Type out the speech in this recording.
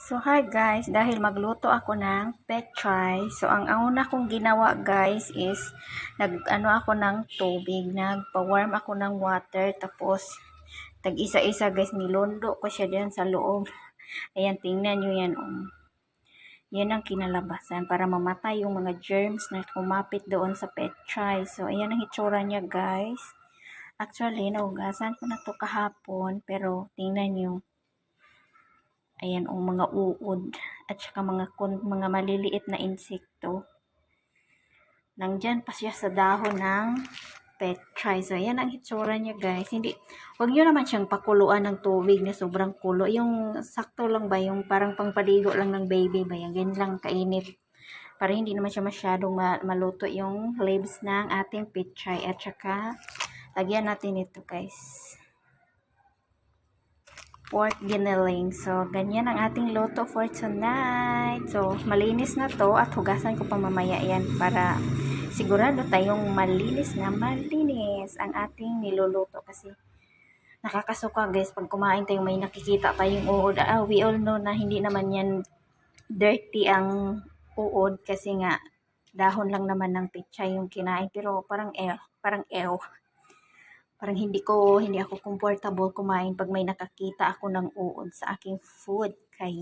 So hi guys, dahil magluto ako ng pechay. So ang una kong ginawa guys is nag-ano ako ng tubig, nagpa-warm ako ng water, tapos tag-isa-isa guys, nilundo ko siya diyan sa loob. Ayan, tingnan niyo yan. Yan ang kinalabasan para mamatay yung mga germs na kumapit doon sa pechay. So ayan ang hitsura niya guys. Actually, naugasan ko na to kahapon, pero tingnan niyo. Ayan, o mga uod at saka mga maliliit na insekto. Nandyan pa siya sa dahon ng pechay. So, ayan ang hitsura niya guys. Huwag nyo naman siyang pakuluan ng tubig na sobrang kulo. Yung sakto lang ba, yung parang pangpaligo lang ng baby ba, yan, ganyan lang kainit. Para hindi naman siya masyadong maluto yung leaves ng ating pechay. At saka, lagyan natin ito guys, pork giniling. So, ganyan ang ating luto for tonight. So, malinis na to at hugasan ko pa mamaya yan para sigurado tayong malinis ang ating niluluto kasi nakakasuka guys pag kumain tayo may nakikita tayong uod. We all know na hindi naman yan dirty ang uod kasi nga dahon lang naman ng pechay yung kinain, pero parang hindi ako comfortable kumain pag may nakakita ako ng uod sa aking food. Kaya